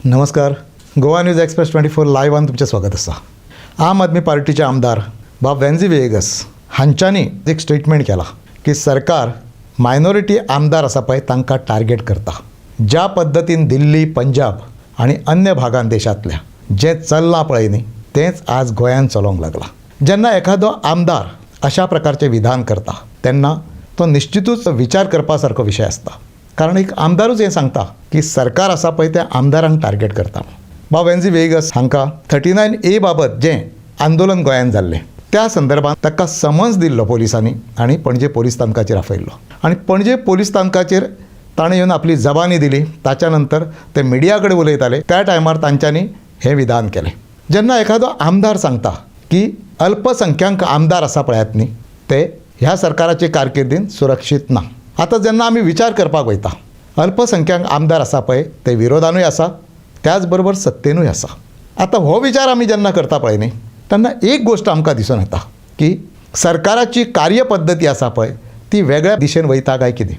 नमस्कार. Goa news express 24 लायव्हान तुमचें स्वागत आसा. आम आदमी पार्टीचे आमदार बाब वेन्झी वेगस हांच्यांनी एक स्टेटमेंट केला की सरकार मायनॉरिटी आमदार आसा पळय तांकां टार्गेट करता. ज्या पद्दतीन दिल्ली, पंजाब आनी अन्य भागांत देशांतल्या जें चल्लां पळय न्ही तेंच आज गोंयांत चलोंक लागलां. जेन्ना एखादो आमदार अशा प्रकारचे विधान करता तेन्ना तो निश्चितूच विचार करपा सारको विशय आसता. कारण एक आमदारूच हें सांगता की सरकार आसा पळय त्या आमदारांक टार्गेट करता. बाब वेन्झी वेगस हांकां 39A बाबत जें आंदोलन गोंयांत जाल्लें त्या संदर्भात ताका समन्स दिल्लो पोलिसांनी आनी पणजे पोलीस स्थानकाचेर आपयल्लो. आनी पणजे पोलीस स्थानकाचेर ताणें येवन आपली जबानी दिली. ताच्या नंतर ते मिडिया कडेन उलयताले त्या टायमार तांच्यांनी हें विधान केलें. जेन्ना एखादो आमदार सांगता की अल्पसंख्यांक आमदार आसा पळयात न्ही ते ह्या सरकाराचे कारकिर्दीन सुरक्षीत ना. आतां जेन्ना आमी विचार करपाक वयता अल्पसंख्यांक आमदार आसा पळय ते विरोधानूय आसा त्याच बरोबर सत्तेनूय आसा. आतां हो विचार आमी जेन्ना करता पळय न्ही तेन्ना एक गोश्ट आमकां दिसून येता की सरकाराची कार्यपद्दती आसा पळय ती वेगळ्या दिशेन वयता काय कितें.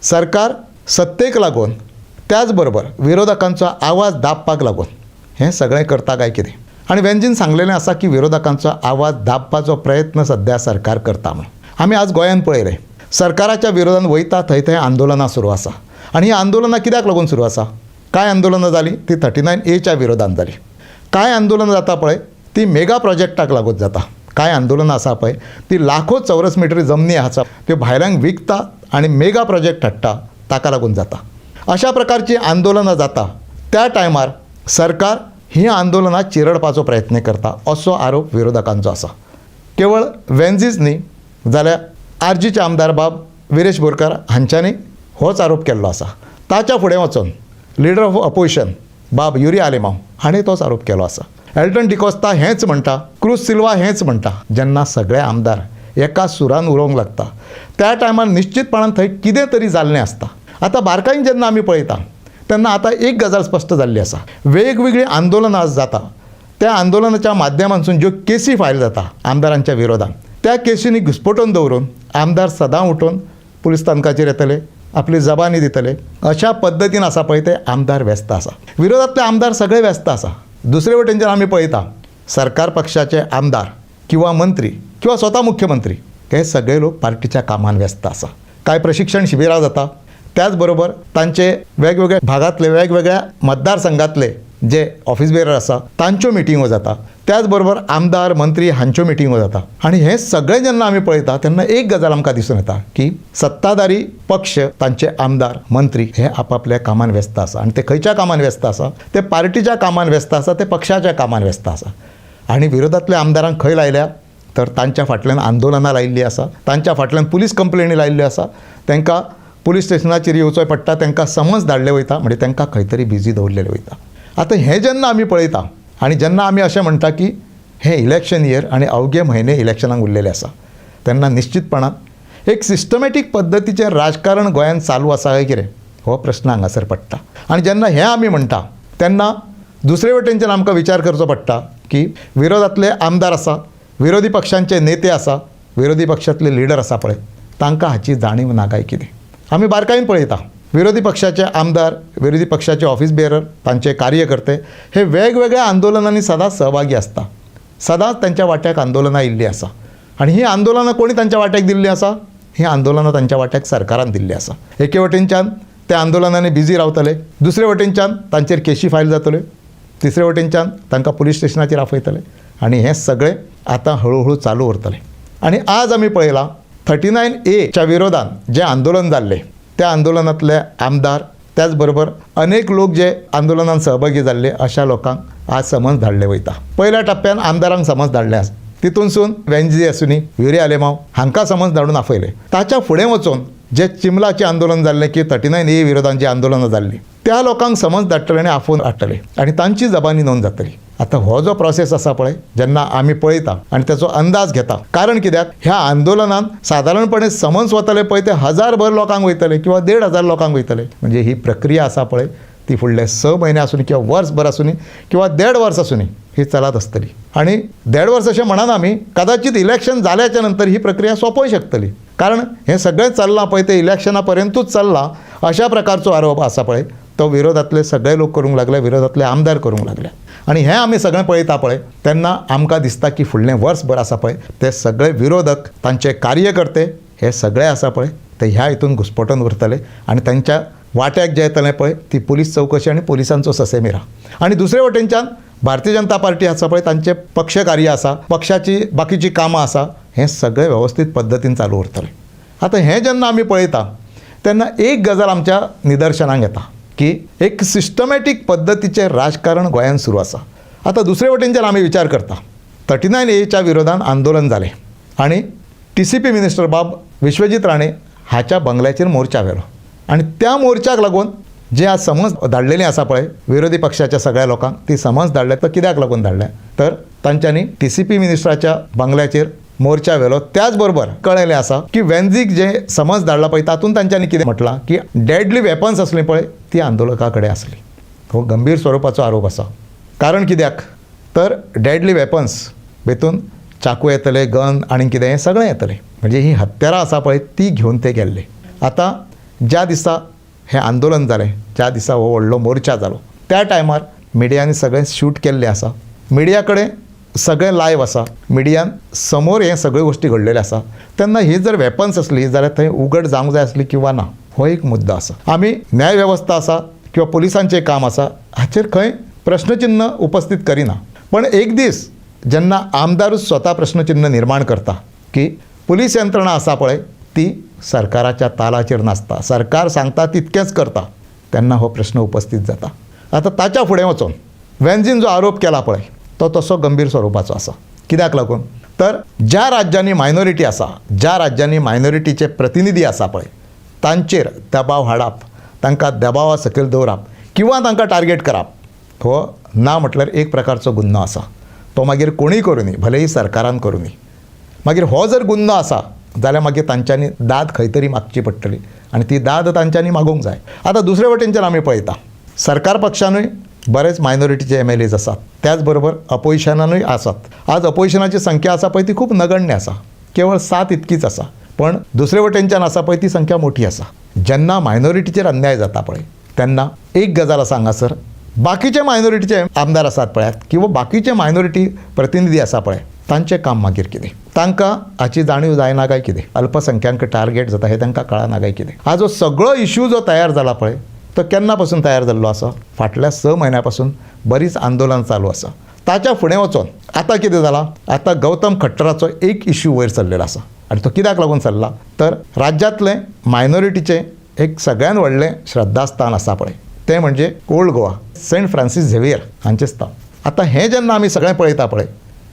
सरकार सत्तेक लागून त्याच बरोबर विरोधकांचो आवाज दाबपाक लागून हें सगळें करता काय कितें. आनी वेन्झीन सांगलेलें आसा की विरोधकांचो आवाज दाबपाचो प्रयत्न सध्या सरकार करता म्हणून. आमी आज गोंयांत पळयलें सरकाराच्या विरोधान वयता थंय थंय आंदोलनां सुरू आसा. आनी ही आंदोलनां कित्याक लागून सुरू आसा. कांय आंदोलनां जालीं ती 39A विरोधान जाली. कांय आंदोलनां जाता पळय ती मेगा प्रोजेक्टाक लागून जाता. कांय आंदोलनां आसा पळय ती लाखो चौरस मिटर जमनी आसा त्यो भायल्यांक विकता आनी मेगा प्रोजेक्ट हाडटा ताका लागून जाता. अशा प्रकारची आंदोलनां जाता त्या टायमार सरकार ही आंदोलनां चिरडपाचो प्रयत्न करता असो आरोप विरोधकांचो आसा. केवळ वेन्झीच न्ही जाल्यार आरजीचे आमदार बाब विरेश बोरकार हांच्यांनी होच आरोप केल्लो आसा. ताच्या फुडें वचून लिडर ऑफ अपोजिशन बाब युरी आलेमांव हाणें तोच आरोप केलो आसा. एल्टन डिकोस्ता हेंच म्हणटा, क्रूज सिल्वा हेंच म्हणटा. जेन्ना सगळे आमदार एका सुरान उलोवंक लागता त्या टायमार निश्चितपणान थंय कितें तरी जाल्लें आसता. आतां बारकायेन जेन्ना आमी पळयता तेन्ना आतां एक गजाल स्पश्ट जाल्ली आसा. वेगवेगळीं आंदोलनां आज जाता त्या आंदोलनाच्या माध्यमांतसून ज्यो केसी फायल जाता आमदारांच्या विरोधान त्या केसींनी घुस्पटोवन दवरून आमदार सदां उठून पुलीस स्थानकाचेर येतले, आपली जबानी दितले. अशा पद्दतीन आसा पळय ते आमदार व्यस्त आसा. विरोधांतले आमदार सगळे व्यस्त आसा. दुसरे वटेनच्यान आमी पळयता सरकार पक्षाचे आमदार किंवा मंत्री किंवा स्वता मुख्यमंत्री हे सगळे लोक पार्टीच्या कामान व्यस्त आसा. कांय प्रशिक्षण शिबिरां जाता त्याच बरोबर तांचे वेगवेगळ्या भागांतले वेगवेगळ्या मतदारसंघातले जे ऑफिस बेरर आसा तांच्यो मिटिंगो जाता. त्याच बरोबर आमदार मंत्री हांच्यो मिटिंगो जाता. आनी हें सगळें जेन्ना आमी पळयता तेन्ना एक गजाल आमकां दिसून येता की सत्ताधारी पक्ष तांचे आमदार मंत्री हे आपापल्या कामान व्यस्त आसा. आनी ते खंयच्या कामान व्यस्त आसा ते पार्टीच्या कामान व्यस्त आसा, ते पक्षाच्या कामान व्यस्त आसा. आनी विरोधांतल्या आमदारांक खंय लायल्या तर तांच्या फाटल्यान आंदोलनां लायिल्लीं आसा, तांच्या फाटल्यान पुलीस कंप्लेनी लायिल्ल्यो आसा. तांकां पुलीस स्टेशनाचेर येवचोय पडटा, तांकां समन्स धाडलें वयता म्हणजे तांकां खंय तरी बिजी दवरलेलें वयता. आतां हें जेन्ना आमी पळयता आनी जेन्ना आमी अशें म्हणटा की हें इलेक्शन इयर आनी अवघे म्हयने इलेक्शनाक उरलेले आसा तेन्ना निश्चितपणान एक सिस्टमॅटीक पद्दतीचें राजकारण गोंयांत चालू आसा काय कितें हो प्रश्न हांगासर पडटा. आनी जेन्ना हें आमी म्हणटा तेन्ना दुसरे वटेनच्यान आमकां विचार करचो पडटा की विरोधांतले आमदार आसा, विरोधी पक्षांचे नेते आसा, विरोधी पक्षांतले लिडर आसा पळय तांकां हाची जाणीव ना काय कितें. आमी बारकायेन पळयता विरोधी पक्षाचे आमदार, विरोधी पक्षाचे ऑफिस बेरर, तांचे कार्यकर्ते हे वेगवेगळ्या आंदोलनांनी सदांच सहभागी आसता. सदांच तांच्या वाट्याक आंदोलनां आयिल्लीं आसा. आनी ही आंदोलनां कोणी तांच्या वाट्याक दिल्लीं आसा? ही आंदोलनां तांच्या वाट्याक सरकारान दिल्लीं आसा. एके वटेनच्यान त्या आंदोलनांनी बिजी रावतले, दुसरे वटेनच्यान तांचेर केशी फायल जातल्यो, तिसरे वटेनच्यान तांकां पुलीस स्टेशनाचेर आपयतले. आनी हें सगळें आतां हळू चालू उरतलें. आनी आज आमी पळयलां 39A विरोधान जें आंदोलन जाल्लें त्या आंदोलनांतले आमदार त्याच बरोबर अनेक लोक जे आंदोलनांत सहभागी जाल्ले अशा लोकांक आज समन्स धाडले वयता. पयल्या टप्प्यान आमदारांक समन्स धाडले आसा. तितूनसून वेन्झी आसुनी, युरी आलेमांव हांकां समन्स धाडून आपयले. ताच्या फुडें वचून जे चिमलाचें आंदोलन जाल्लें की 39A विरोधान जी आंदोलनां जाल्लीं त्या लोकांक समन्स धाडटले आनी आफोवन हाडटले आनी तांची जबानी नोंद जातली. आतां हो जो प्रोसेस आसा पळय जेन्ना आमी पळयता आनी ताचो अंदाज घेता कारण कित्याक ह्या आंदोलनांत सादारणपणे समन्स वतले पळय ते 1000 लोकांक वयतले किंवा 1,500 लोकांक वयतले. म्हणजे ही प्रक्रिया आसा पळय ती फुडले 6 म्हयने आसूनी किंवा वर्सभर आसूनी किंवा 1.5 वर्स आसूनी ही चलत आसतली. आनी 1.5 वर्स अशें म्हणना आमी कदाचित इलेक्शन जाल्याच्या नंतर ही प्रक्रिया सोंपोवंक शकतली. कारण हें सगळें चल्लां पळय ते इलेक्शना पर्यंतूच चल्लां अशा प्रकारचो आरोप आसा पळय तो विरोधातले सगळे लोक करूंक लागले, विरोधातले आमदार करूंक लागले. आणि हें आमी सगळें पळयता पळय तेन्ना आमकां दिसता की फुडलें वर्सभर आसा पळय ते सगळे विरोधक, तांचे कार्यकर्ते हे सगळे आसा पळय ते ह्या हितून घुस्पटून उरतले आणि तांच्या वाट्याक जे येतलें पळय ती पुलीस चवकशी आनी पुलिसांचो ससेमिरा. आणि दुसरे वटेनच्यान भारतीय जनता पार्टी आसा पळय तांचे पक्ष कार्य आसा, पक्षाची बाकीची कामां आसा, हें सगळें वेवस्थीत पद्दतीन चालू उरतलें. आतां हें जेन्ना आमी पळयता तेन्ना एक गजाल आमच्या निदर्शनाक येता की एक सिस्टमॅटीक पद्दतीचें राजकारण गोंयांत सुरू आसा. आतां दुसरे वटेनच्यान आमी विचार करता 39A विरोधान आंदोलन जालें आनी TCP मिनिस्टर बाब विश्वजीत राणे हाच्या बंगल्याचेर मोर्चा व्हेलो आनी त्या मोर्चाक लागून जे आज समज धाडलेली आसा पळय विरोधी पक्षाच्या सगळ्या लोकांक ती समज धाडल्या तर कित्याक लागून धाडल्या तर तांच्यांनी TCP मिनिस्टराच्या बंगल्याचेर मोर्चा व्हेलो. त्याच बरोबर कळयलें आसा की वेन्झीक जे समज धाडला पळय तातूंत तांच्यांनी कितें म्हटलां की डेडली वेपन्स असलीं पळय ती आंदोलका कडेन आसली. हो गंभीर स्वरुपाचो आरोप आसा. कारण कित्याक तर डेडली वेपन्स भितून चाकू येतले, गन आनी कितें हें सगळें येतलें. म्हणजे ही हत्यारां आसा पळय ती घेवन ते गेल्ले. आतां ज्या दिसा हें आंदोलन जालें, ज्या दिसा हो व्हडलो मोर्चा जालो त्या टायमार मिडियांनी सगळें शूट केल्लें आसा. मिडिया कडेन सगळें लायव्ह आसा, मिडियान समोर हे सगळ्यो गोश्टी घडलेल्यो आसा. तेन्ना ही जर वेपन्स असली जाल्यार थंय उगड जावंक जाय आसली किंवा ना हो एक मुद्दो आसा. आमी न्याय वेवस्था आसा किंवा पुलिसांचें काम आसा हाचेर खंय प्रश्नचिन्ह उपस्थित करिना. पण एक दीस जेन्ना आमदारूच स्वता प्रश्नचिन्ह निर्माण करता की पुलीस यंत्रणा आसा पळय ती सरकाराच्या तालाचेर नासता, सरकार सांगता तितकेंच करता, तेन्ना हो प्रश्न उपस्थित जाता. आतां ताच्या फुडें वचून वेन्झीन जो आरोप केला पळय तो तसो गंभीर स्वरुपाचो आसा. कित्याक लागून तर ज्या राज्यांनी मायनॉरिटी आसा, ज्या राज्यांनी मायनॉरिटीचे प्रतिनिधी आसा पळय तांचेर दबाव हाडप, तांकां दबावा सकयल दवरप किंवा तांकां टार्गेट करप हो ना म्हटल्यार एक प्रकारचो गुन्हो आसा. तो मागीर कोणीय करूं दी, भलेही सरकारान करूं दी. मागीर हो जर गुन्हो आसा जाल्यार मागीर तांच्यांनी दाद खंय तरी मागची पडटली आनी ती दाद तांच्यांनी मागूंक जाय. आतां दुसरे वटेनच्यान आमी पळयता सरकार पक्षानूय बरेच मायनॉरिटीचे MLAs आसात, त्याच बरोबर अपोजिशनानूय आसात. आज अपोजिशनाची संख्या आसा पळय ती खूब नगण्य आसा, केवळ 7 इतकीच आसा. पण दुसरे वटेनच्यान आसा पळय ती संख्या मोठी आसा. जेन्ना मायनॉरिटीचेर अन्याय जाता पळय तेन्ना एक गजाल आसा हांगासर, बाकीचे मायनॉरिटीचे आमदार आसात पळयात किंवा बाकीचे मायनॉरिटी प्रतिनिधी आसा पळय तांचें काम मागीर कितें, तांकां हाची जाणीव जायना काय कितें, अल्पसंख्यांक टार्गेट जाता हें तांकां कळना काय कितें. हा जो सगळो इश्यू जो तयार जाला पळय तो केन्ना पासून तयार जाल्लो आसा, फाटल्या 6 म्हयन्या पासून बरीच आंदोलन चालू आसा. ताच्या फुडें वचून आतां कितें जालां, आतां गौतम खट्टराचो एक इश्यू वयर चल्लेलो आसा आनी तो कित्याक लागून चल्ला तर राज्यांतलें मायनॉरिटीचें एक सगळ्यान व्हडलें श्रद्धास्थान आसा पळय तें म्हणजे Old Goa, Saint Francis Xavier हांचें स्थान. आतां हें जेन्ना आमी सगळें पळयता पळय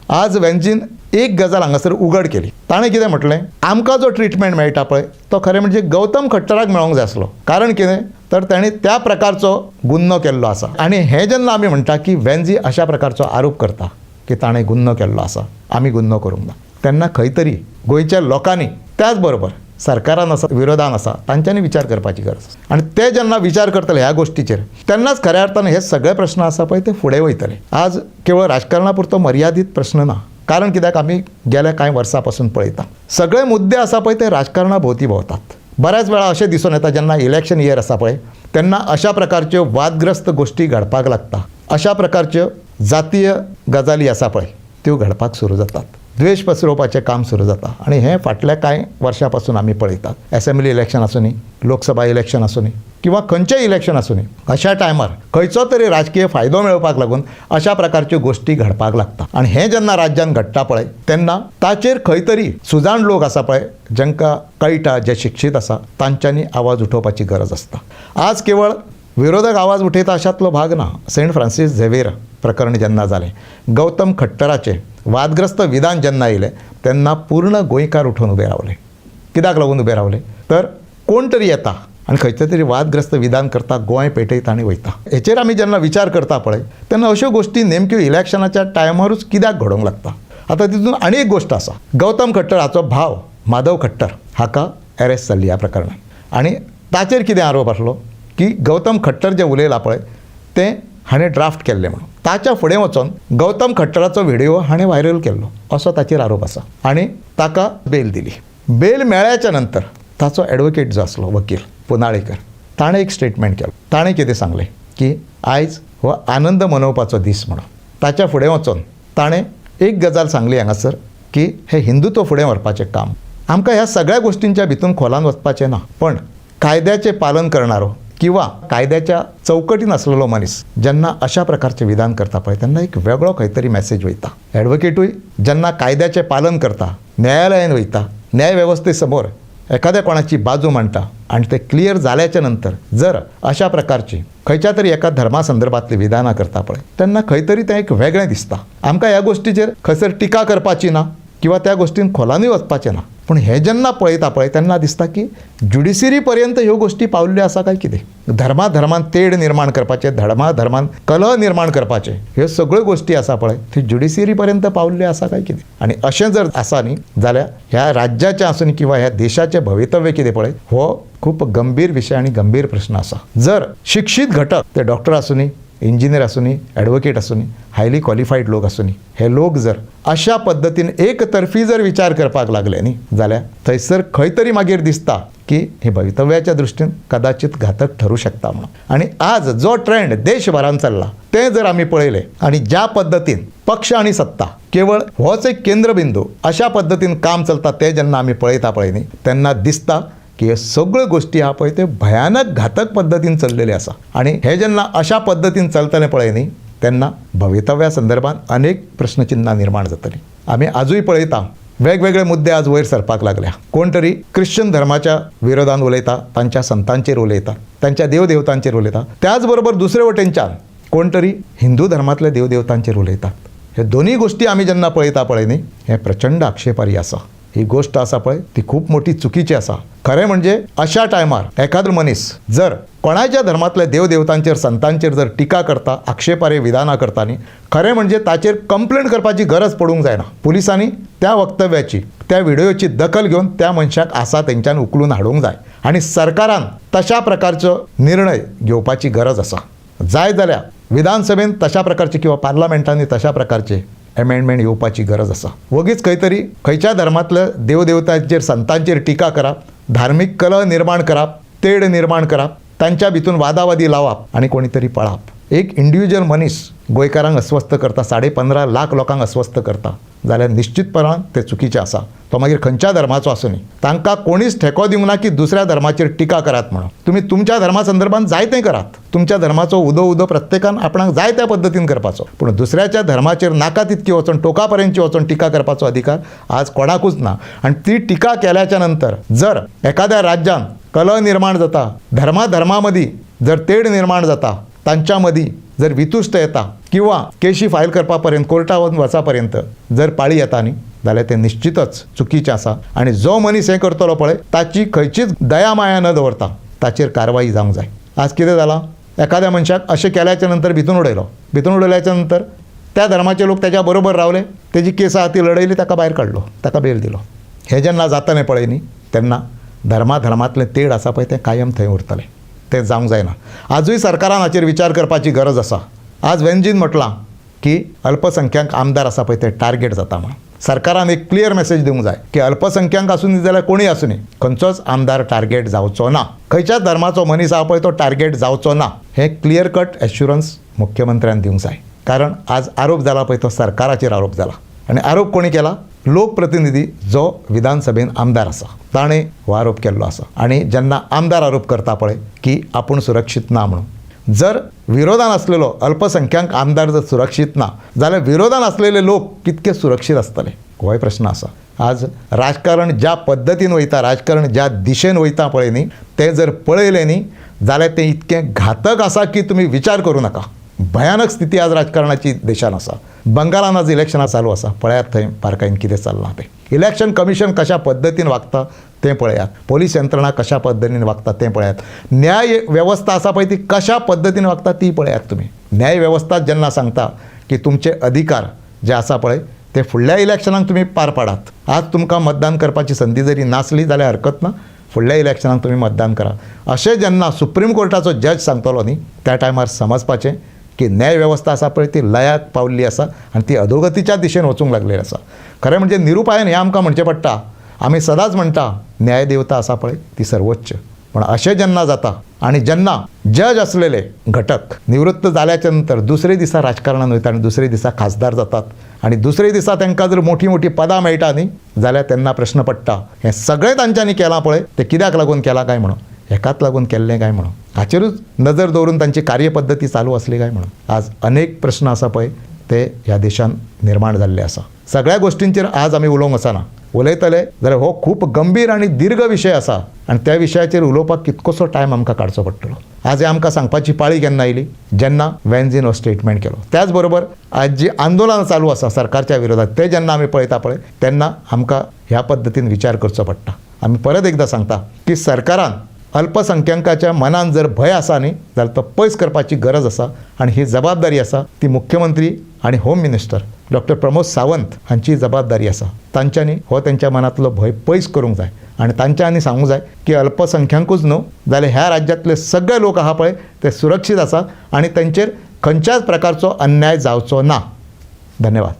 आज वेन्झीन एक गजाल हांगासर उगड केली. ताणें कितें म्हटलें, आमकां जो ट्रिटमेंट मेळटा पळय तो खरें म्हणजे गौतम खट्टराक मेळोंक जाय आसलो. कारण कितें तर ताणें त्या प्रकारचो गुन्हो केल्लो आसा. आनी हें जेन्ना आमी म्हणटा की वेन्झी अशा प्रकारचो आरोप करता की ताणें गुन्हो केल्लो आसा, आमी गुन्हो करूंक ना, तेन्ना खंय तरी गोंयच्या लोकांनी त्याच बरोबर सरकारान आसा विरोधान आसा तांच्यांनी विचार करपाची गरज. आनी ते जेन्ना विचार करतले ह्या गोश्टीचेर तेन्नाच खऱ्या अर्थान हे सगळे प्रश्न आसा पळय ते फुडें वयतले. आज केवळ राजकारणा पुरतो मर्यादीत प्रश्न ना. कारण कित्याक आमी गेल्या कांय वर्सां पासून पळयता सगळे मुद्दे आसा पळय ते राजकारणा भोंवती भोंवतात. बऱ्याच वेळा अशें दिसून येता जेन्ना इलेक्शन इयर आसा पळय तेन्ना अशा प्रकारच्यो वादग्रस्त गोश्टी घडपाक लागता, अशा प्रकारच्यो जातीय गजाली आसा पळय त्यो घडपाक सुरू जातात, द्वेश पसरोवपाचें काम सुरू जाता. आनी हें फाटल्या कांय वर्सां पासून आमी पळयतात. असेंब्ली इलेक्शन आसूं दी, लोकसभा इलेक्शन आसूं दी किंवा खंयचेंय इलेक्शन आसूं दी, अशा टायमार खंयचो तरी राजकीय फायदो मेळोवपाक लागून अशा प्रकारच्यो गोश्टी घडपाक लागता. आनी हें जेन्ना राज्यान घडटा पळय तेन्ना ताचेर खंय तरी सुजाण लोक आसा पळय जांकां कळटा, जे शिक्षीत आसा तांच्यांनी आवाज उठोवपाची गरज आसता. आज केवळ विरोधक आवाज उठयता अशातलो भाग ना. सेंट फ्रांसीस झेवियर प्रकरण जेन्ना जालें, गौतम खट्टराचें वादग्रस्त विधान जेन्ना येयलें तेन्ना पूर्ण गोंयकार उठून उबे रावले. कित्याक लागून उबे रावले तर कोण तरी येता आनी खंयचें तरी वादग्रस्त विधान करता, गोंय पेटयता आनी वयता. हेचेर आमी जेन्ना विचार करता पळय तेन्ना अश्यो गोश्टी नेमक्यो इलेक्शनाच्या टायमारूच कित्याक घडोवंक लागता. आतां तितून आनी एक गोश्ट आसा, गौतम खट्टर हाचो भाव माधव खट्टर हाका अरेस्ट जाल्ली ह्या प्रकरणान. आनी ताचेर कितें आरोप आसलो की गौतम खट्टर जें उलयलां पळय तें हाणें ड्राफ्ट केल्लें म्हणून. ताच्या फुडें वचून गौतम खट्टराचो व्हिडिओ हाणें व्हायरल केल्लो असो ताचेर आरोप आसा. आनी ताका बेल दिली. बेल मेळ्ळ्याच्या नंतर ताचो एडवोकेट जो आसलो वकील पुनाळेकर ताणें एक स्टेटमेंट केलें. ताणें कितें सांगलें की आयज हो आनंद मनोवपाचो दीस म्हणून. ताच्या फुडें वचून ताणें एक गजाल सांगली हांगासर की हे हिंदुत्व फुडें व्हरपाचें काम आमकां ह्या सगळ्या गोश्टींच्या भितून खोलान वचपाचें ना, पण कायद्याचें पालन करणारो किंवा कायद्याच्या चौकटीन आसलेलो मनीस जेन्ना अशा प्रकारचें विधान करता पळय तेन्ना एक वेगळो खंय तरी मॅसेज वयता. एडवोकेटूय जेन्ना कायद्याचें पालन करता, न्यायालयान वयता, न्याय वेवस्थे समोर एखाद्या कोणाची बाजू मांडटा आनी ते क्लियर जाल्याच्या नंतर जर अशा प्रकारची खंयच्या तरी एका धर्मा संदर्भातली विधानां करता पळय तेन्ना खंय तरी तें एक वेगळें दिसता. आमकां ह्या गोश्टीचेर खंयसर टिका करपाची ना किंवा त्या गोश्टीन खोलानूय वचपाचें ना, पूण हे जेन्ना पळयता पळय तेन्ना दिसता की ज्युडिशरी पर्यंत ह्यो गोश्टी पावल्ल्यो आसा काय कितें. धर्मान तेड निर्माण करपाचें, धर्मान कलह निर्माण करपाचें, ह्यो सगळ्यो गोश्टी आसा पळय ती ज्युडिशरी पर्यंत पावल्ल्यो आसा काय कितें. आनी अशें जर आसा न्ही जाल्यार ह्या राज्याचें आसूं किंवा ह्या देशाचें भवितव्य कितें पळय हो खूब गंभीर विशय आनी गंभीर प्रश्न आसा. जर शिक्षीत घटक ते डॉक्टर आसूं न्ही, इंजिनियर आसूं न्ही, एडवोकेट आसूं न्ही, हायली क्वॉलिफायड लोक आसूं न्ही, हे लोक जर अशा पद्दतीन एक तर्फी जर विचार करपाक लागले न्ही जाल्यार थंयसर खंय तरी मागीर दिसता की हे भवितव्याच्या दृश्टीन कदाचित घातक ठरू शकता म्हणून. आनी आज जो ट्रेंड देशभरान चल्ला तें जर आमी पळयलें आनी ज्या पद्दतीन पक्ष आनी सत्ता केवळ होच एक केंद्रबिंदू अशा पद्दतीन काम चलता तें जेन्ना आमी पळयता पळय न्ही तेन्ना दिसता की हे सगळ्यो गोश्टी आहा पळय ते भयानक घातक पद्दतीन चल्लेले आसा. आनी हे जेन्ना अशा पद्दतीन चलतलें पळय न्ही तेन्ना भवितव्या संदर्भात अनेक प्रश्नचिन्नां निर्माण जातलीं. आमी आजूय पळयता वेगवेगळे मुद्दे आज वयर सरपाक लागल्या. कोण तरी क्रिश्चन धर्माच्या विरोधान उलयता, तांच्या संतांचेर उलयता, तांच्या देवदेवतांचेर उलयता. त्याच बरोबर दुसरे वटेनच्यान कोण तरी हिंदू धर्मांतल्या देवदेवतांचेर उलयतात. हे दोनूय गोश्टी आमी जेन्ना पळयता पळय न्ही हें प्रचंड आक्षेपार्ह आसा. ही गोष्ट आसा पळय ती खूब मोठी चुकीची आसा. खरें म्हणजे अशा टायमार एखादो मनीस जर कोणाच्या धर्मांतल्या देवदेवतांचेर संतांचेर जर टिका करता, आक्षेपार्ह विधानां करता न्ही खरें म्हणजे ताचेर कंप्लेंट करपाची गरज पडूंक जायना. पुलिसांनी त्या वक्तव्याची, त्या व्हिडिओची दखल घेवन त्या मनशाक आसा तेंच्यान उखलून हाडूंक जाय आनी सरकारान तशा प्रकारचो निर्णय घेवपाची गरज आसा. जाय जाल्यार विधानसभेन तशा प्रकारचे किंवा पार्लमेंटांनी तशा प्रकारचे अमेंडमेंट येवपाची गरज आसा. वगीच खंय तरी खंयच्या धर्मांतल्या देवदेवतांचेर संतांचेर टिका करप, धार्मीक कलह निर्माण करप, तेड निर्माण करप, तांच्या भितून वादावादी लावप आनी कोणी तरी पळप. एक इंडिव्हिज्युअल मनीस गोंयकारांक अस्वस्थ करता, 15.5 लाख लोकांक अस्वस्थ करता जाल्यार निश्चितपणान तें चुकीचें आसा. तो मागीर खंयच्या धर्माचो आसूं न्ही. तांकां कोणीच ठेको दिवंक ना की दुसऱ्या धर्माचेर टिका करात म्हणून. तुमी तुमच्या धर्मा संदर्भात जाय तें करात. तुमच्या धर्माचो उदो प्रत्येकान आपणाक जाय त्या पद्दतीन करपाचो, पूण दुसऱ्याच्या धर्माचेर नाका तितकी वचून टोकापर्यंतची वचून टिका करपाचो अधिकार आज कोणाकूच ना. आनी ती टिका केल्याच्या नंतर जर एखाद्या राज्यान कलह निर्माण जाता, धर्मा मदीं जर तेड निर्माण जाता, तांच्या मदीं जर वितुश्ट येता किंवा केशी फायल करपा पर्यंत कोर्टान वचा पर्यंत जर पाळी येता न्ही जाल्यार तें निश्चितच चुकीचें आसा. आनी जो मनीस हें करतलो पळय ताची खंयचीच दया माया न दवरता ताचेर कारवाई जावंक जाय. आज कितें जालां, एखाद्या मनशाक अशें केल्याच्या नंतर भितून उडयल्याच्या नंतर त्या धर्माचे लोक त्याच्या बरोबर रावले, तेजी केस आहा ती लढयली, ताका भायर काडलो, ताका बेल दिलो. हें जेन्ना जातलें पळय न्ही तेन्ना धर्मांतलें तेड आसा पळय तें कायम थंय उरतलें. तें जावंक जायना. आजूय सरकारान हाचेर विचार करपाची गरज आसा. आज वेंजीन म्हटलां की अल्पसंख्यांक आमदार आसा पळय ते टार्गेट जाता म्हणून. सरकारान एक क्लियर मेसेज दिवंक जाय की अल्पसंख्यांक आसूं न्ही जाल्यार कोणीय आसूं न्ही खंयचोच आमदार टार्गेट जावचो ना. खंयच्याच धर्माचो मनीस आहा पळय तो टार्गेट जावचो ना. हें क्लियर कट एश्युरन्स मुख्यमंत्र्यान दिवंक जाय. कारण आज आरोप जाला पळय तो सरकाराचेर आरोप जाला आनी आरोप कोणी केला? लोकप्रतिनिधी जो विधानसभेन आमदार आसा ताणें हो आरोप केल्लो आसा. आनी जेन्ना आमदार आरोप करता पळय की आपूण सुरक्षीत ना म्हणून, जर विरोधान असलेलो अल्पसंख्यांक आमदार जर सुरक्षीत ना जाल्यार विरोधान असलेले लोक कितके सुरक्षीत आसतले होय प्रश्न आसा. आज राजकारण ज्या पद्दतीन वयता, राजकारण ज्या दिशेन वयता पळय न्ही तें जर पळयलें न्ही जाल्यार तें इतकें घातक आसा की तुमी विचार करूं नाका. भयानक स्थिती आज राजकारणाची देशान आसा. बंगालान आज इलेक्शनां चालू आसा, पळयात थंय बारकायेन कितें चल्लां तें. इलेक्शन कमिशन कशा पद्दतीन वागता तें पळयात, पोलीस यंत्रणा कशा पद्दतीन वागता तें पळयात, न्याय वेवस्था आसा पळय ती कशा पद्दतीन वागता ती पळयात तुमी. न्याय वेवस्था जेन्ना सांगता की तुमचे अधिकार जे आसा पळय ते फुडल्या इलेक्शनाक तुमी पार पाडात. आज तुमकां मतदान करपाची संदी जरी नासली जाल्यार हरकत ना, फुडल्या इलेक्शनाक तुमी मतदान करा अशें जेन्ना सुप्रीम कोर्टाचो जज सांगतलो न्ही त्या टायमार समजपाचें की न्याय वेवस्था आसा पळय ती लयाक पावल्ली आसा आनी ती अधोगतीच्या दिशेन वचूंक लागलेली आसा. खरें म्हणजे निरुपायन हें आमकां म्हणचें पडटा. आमी सदांच म्हणटा न्याय देवता आसा पळय ती सर्वोच्च, पण अशें जेन्ना जाता आनी जेन्ना जज असलेले घटक निवृत्त जाल्याच्या नंतर दुसरे दिसा राजकारणान वयता आनी दुसरे दिसा खासदार जातात आनी दुसरे दिसा तांकां जर मोठी मोठी पदां मेळटा न्ही जाल्यार तेन्ना प्रश्न पडटा हें सगळें तांच्यांनी केलां पळय तें कित्याक लागून केलां काय म्हणून, हेकाच लागून केल्लें काय म्हणून, हाचेरूच नजर दवरून तांची कार्यपद्दती चालू आसली काय म्हणून आज अनेक प्रश्न आसा पळय ते ह्या देशान निर्माण जाल्ले आसा. सगळ्या गोश्टींचेर आज आमी उलोवंक वचना. उलयतले जाल्यार हो खूब गंभीर आनी दीर्घ विशय आसा आनी त्या विशयाचेर उलोवपाक कितकोसो टायम आमकां काडचो पडटलो. आज हे आमकां सांगपाची पाळी केन्ना आयली जेन्ना वॅन्झीन हो स्टेटमेंट केलो. त्याच बरोबर आज जी आंदोलनां चालू आसा सरकारच्या विरोधात ते जेन्ना आमी पळयता पळय तेन्ना आमकां ह्या पद्दतीन विचार करचो पडटा. आमी परत एकदां सांगता की सरकारान अल्पसंख्यांकाच्या मनान जर भय आसा न्ही जाल्यार तो पयस करपाची गरज आसा आनी ही जबाबदारी आसा ती मुख्यमंत्री आनी home minister doctor Pramod Sawant हांची जबाबदारी आसा. तांच्यांनी हो तेंच्या मनांतलो भय पयस करूंक जाय आनी तांच्यांनी सांगूंक जाय की अल्पसंख्यांकूच न्हू जाल्यार ह्या राज्यांतले सगळे लोक आहा पळय ते सुरक्षीत आसा आनी तांचेर खंयच्याच प्रकारचो अन्याय जावचो ना. धन्यवाद.